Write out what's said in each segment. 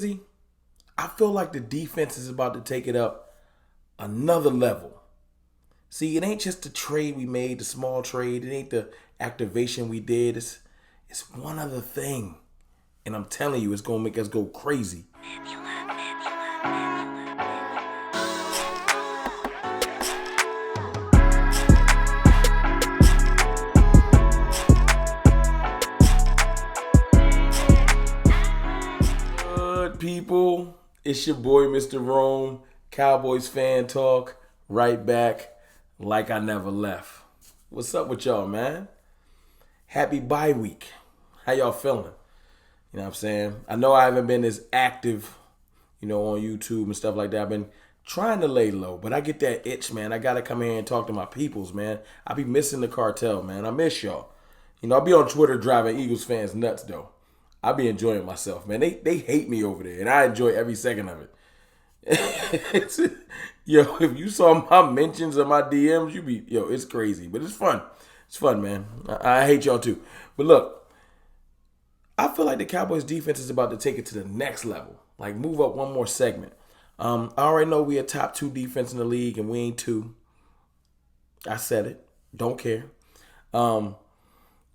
I feel like the defense is about to take it up another level. See, it ain't just the trade we made, the small trade. It ain't the activation we did. It's one other thing. And I'm telling you, it's going to make us go crazy. Good people, it's your boy, Mr. Rome, Cowboys fan talk, right back like I never left. What's up with y'all, man? Happy bye week. How y'all feeling? You know what I'm saying? I know I haven't been as active, on YouTube and stuff like that. I've been trying to lay low, but I get that itch, man. I got to come here and talk to my peoples, man. I be missing the cartel, man. I miss y'all. I'll be on Twitter driving Eagles fans nuts, though. I be enjoying myself, man. They hate me over there, and I enjoy every second of it. If you saw my mentions of my DMs, it's crazy, but it's fun. It's fun, man. I hate y'all too. But look, I feel like the Cowboys defense is about to take it to the next level, like move up one more segment. I already know we a top 2 defense in the league, and we ain't 2. I said it. Don't care. But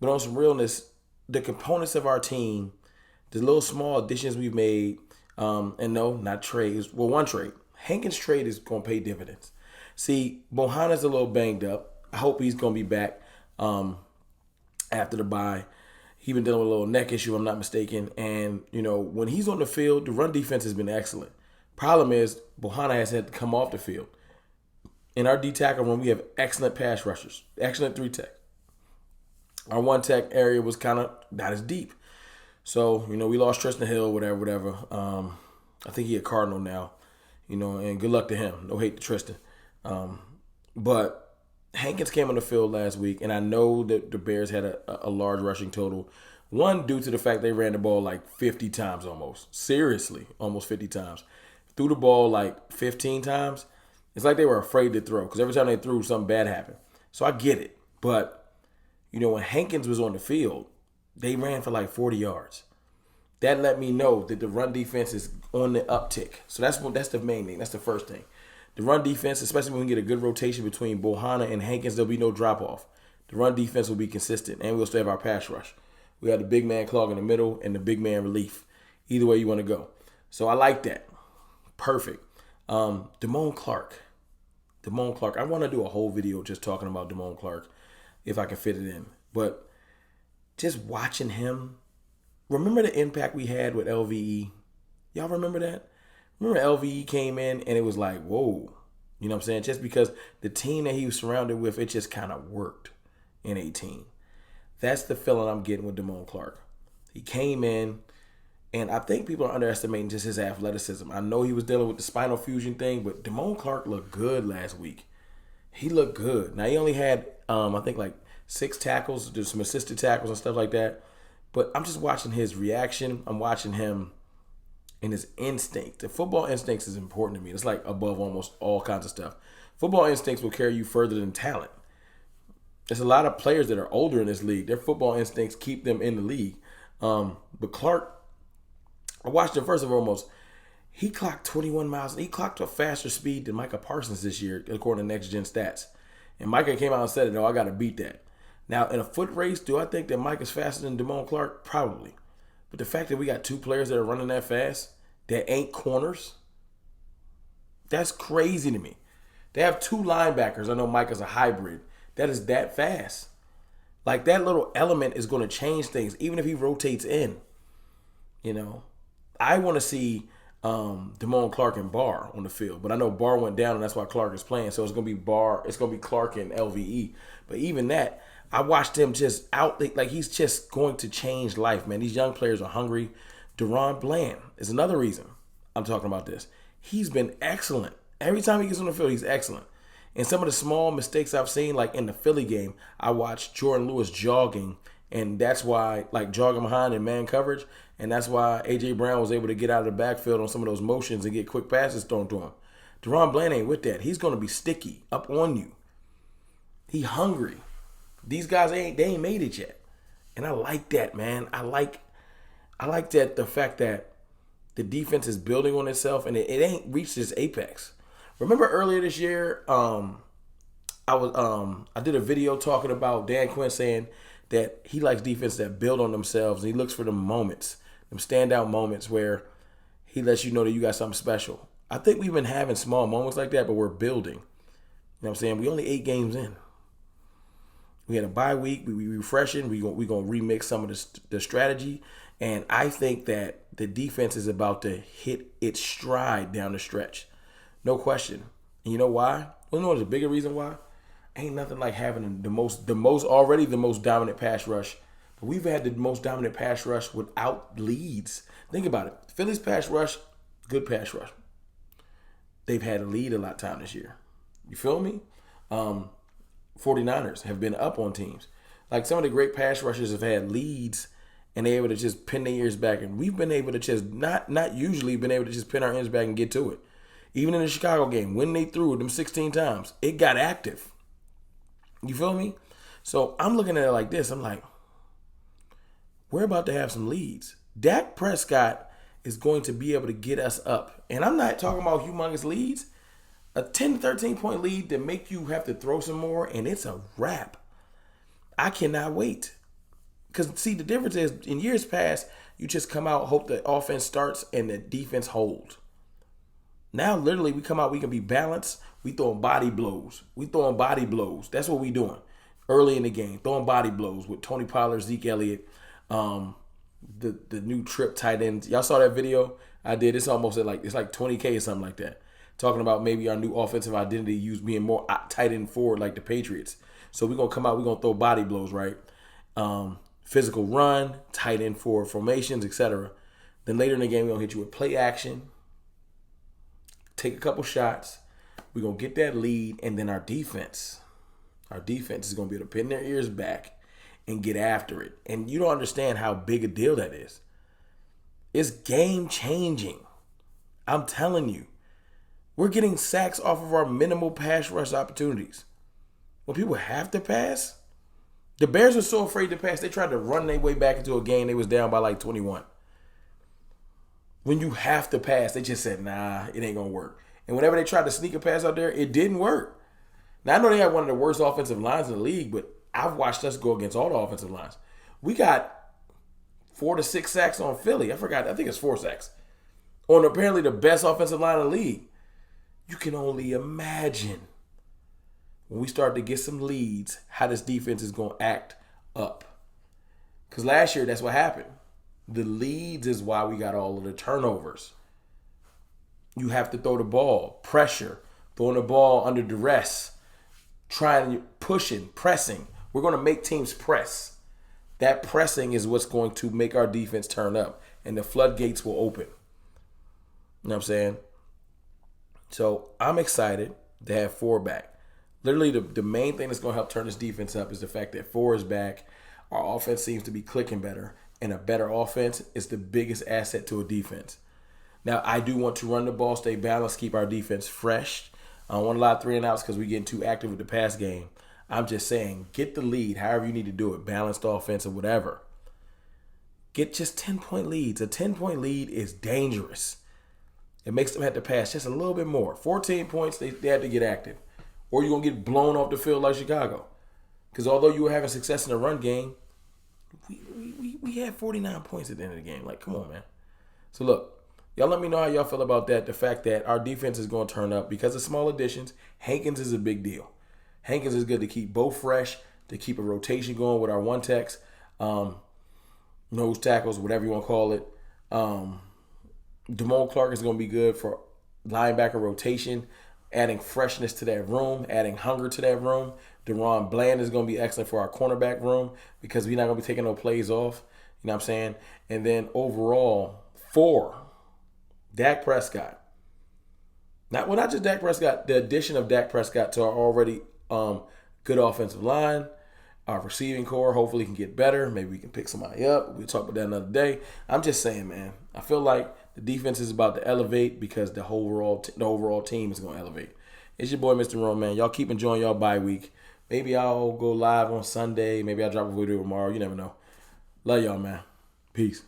on some realness, the components of our team, the little small additions we've made, and no, not trades. Well, one trade. Hankins' trade is going to pay dividends. See, Bohanna's a little banged up. I hope he's going to be back after the bye. He's been dealing with a little neck issue, if I'm not mistaken. And, when he's on the field, the run defense has been excellent. Problem is, Bohanna has had to come off the field. In our D-tackle room, we have excellent pass rushers, excellent 3-tech. Our 1-tech area was kind of not as deep. So, we lost Tristan Hill, whatever. I think he a Cardinal now, and good luck to him. No hate to Tristan. But Hankins came on the field last week, and I know that the Bears had a large rushing total. One, due to the fact they ran the ball like 50 times almost. Seriously, almost 50 times. Threw the ball like 15 times. It's like they were afraid to throw because every time they threw, something bad happened. So I get it. But, when Hankins was on the field, they ran for like 40 yards. That let me know that the run defense is on the uptick. So that's the main thing. That's the first thing. The run defense, especially when we get a good rotation between Bohanna and Hankins, there'll be no drop-off. The run defense will be consistent, and we'll still have our pass rush. We have the big man clog in the middle and the big man relief. Either way you want to go. So I like that. Perfect. Damone Clark. I want to do a whole video just talking about Damone Clark if I can fit it in. But just watching him, remember the impact we had with LVE? Y'all remember that? Remember LVE came in and it was like, whoa. You know what I'm saying? Just because the team that he was surrounded with, it just kind of worked in 18. That's the feeling I'm getting with Damone Clark. He came in, and I think people are underestimating just his athleticism. I know he was dealing with the spinal fusion thing, but Damone Clark looked good last week. He looked good. Now, he only had, I think, like 6 tackles. There's some assisted tackles and stuff like that. But I'm just watching his reaction. I'm watching him and his instinct. The football instincts is important to me. It's like above almost all kinds of stuff. Football instincts will carry you further than talent. There's a lot of players that are older in this league. Their football instincts keep them in the league. But Clark, I watched him first and foremost. He clocked 21 miles. He clocked a faster speed than Micah Parsons this year, according to Next Gen Stats. And Micah came out and said, I got to beat that. Now, in a foot race, do I think that Mike is faster than Damone Clark? Probably. But the fact that we got 2 players that are running that fast, that ain't corners, that's crazy to me. They have 2 linebackers. I know Mike is a hybrid. That is that fast. Like, that little element is going to change things, even if he rotates in. I want to see Damone Clark and Barr on the field. But I know Barr went down, and that's why Clark is playing. So it's going to be Barr. It's going to be Clark and LVE. But even that, I watched him just out. Like, he's just going to change life, man. These young players are hungry. Deron Bland is another reason I'm talking about this. He's been excellent. Every time he gets on the field, he's excellent. And some of the small mistakes I've seen, like in the Philly game, I watched Jordan Lewis jogging, and that's why, like, jogging behind in man coverage, and that's why A.J. Brown was able to get out of the backfield on some of those motions and get quick passes thrown to him. Deron Bland ain't with that. He's going to be sticky up on you. He hungry. These guys they ain't made it yet. And I like that, man. I like that, the fact that The defense is building on itself, and it ain't reached its apex. Remember earlier this year, I did a video talking about Dan Quinn saying that he likes defense that build on themselves, and he looks for the moments, them standout moments where he lets you know that you got something special. I think we've been having small moments like that, but we're building. You know what I'm saying? We only 8 games in. We had a bye week. We refreshing. We gonna remix some of the strategy, and I think that the defense is about to hit its stride down the stretch, no question. And you know why? Well, you know the bigger reason why? Ain't nothing like having the most dominant pass rush. But we've had the most dominant pass rush without leads. Think about it. Philly's pass rush, good pass rush. They've had a lead a lot of time this year. You feel me? 49ers have been up on teams. Like some of the great pass rushers have had leads and they're able to just pin their ears back. And we've been able to just not usually been able to just pin our ears back and get to it. Even in the Chicago game, when they threw them 16 times, it got active. You feel me? So I'm looking at it like this. I'm like, we're about to have some leads. Dak Prescott is going to be able to get us up. And I'm not talking about humongous leads. A 10 to 13 point lead that make you have to throw some more, and it's a wrap. I cannot wait. Because, see, the difference is, in years past, you just come out, hope the offense starts, and the defense holds. Now, literally, we come out, we can be balanced. We throwing body blows. That's what we doing early in the game. Throwing body blows with Tony Pollard, Zeke Elliott, the new trip tight ends. Y'all saw that video I did? It's almost it's like 20K or something like that. Talking about maybe our new offensive identity use being more tight end forward like the Patriots. So we're going to come out, we're going to throw body blows, right? Physical run, tight end forward formations, etc. Then later in the game, we're going to hit you with play action, take a couple shots. We're going to get that lead, and then our defense is going to be able to pin their ears back and get after it. And you don't understand how big a deal that is. It's game-changing. I'm telling you. We're getting sacks off of our minimal pass rush opportunities. When people have to pass, the Bears were so afraid to pass, they tried to run their way back into a game they was down by like 21. When you have to pass, they just said, nah, it ain't going to work. And whenever they tried to sneak a pass out there, it didn't work. Now, I know they have one of the worst offensive lines in the league, but I've watched us go against all the offensive lines. We got 4 to 6 sacks on Philly. I think it's 4 sacks. On apparently the best offensive line in the league. You can only imagine when we start to get some leads how this defense is going to act up. Because last year, that's what happened. The leads is why we got all of the turnovers. You have to throw the ball, pressure, throwing the ball under duress, pushing, pressing. We're going to make teams press. That pressing is what's going to make our defense turn up, and the floodgates will open. You know what I'm saying? So I'm excited to have 4 back. Literally, the main thing that's going to help turn this defense up is the fact that 4 is back. Our offense seems to be clicking better, and a better offense is the biggest asset to a defense. Now, I do want to run the ball, stay balanced, keep our defense fresh. I don't want a lot of 3 and outs because we're getting too active with the pass game. I'm just saying, get the lead, however you need to do it, balanced offense or whatever. Get just 10-point leads. A 10-point lead is dangerous. It makes them have to pass just a little bit more. 14 points, they have to get active. Or you're going to get blown off the field like Chicago. Because although you were having success in the run game, we had 49 points at the end of the game. Like, come on, man. So, look. Y'all let me know how y'all feel about that. The fact that our defense is going to turn up because of small additions. Hankins is a big deal. Hankins is good to keep both fresh, to keep a rotation going with our one-techs, nose tackles, whatever you want to call it. Damone Clark is going to be good for linebacker rotation, adding freshness to that room, adding hunger to that room. Deron Bland is going to be excellent for our cornerback room because we're not going to be taking no plays off. You know what I'm saying? And then overall, 4. Dak Prescott. Not just Dak Prescott, the addition of Dak Prescott to our already good offensive line, our receiving core hopefully can get better. Maybe we can pick somebody up. We'll talk about that another day. I'm just saying, man, I feel like the defense is about to elevate because the overall team is going to elevate. It's your boy, Mr. Rome, man. Y'all keep enjoying y'all bye week. Maybe I'll go live on Sunday. Maybe I'll drop a video tomorrow. You never know. Love y'all, man. Peace.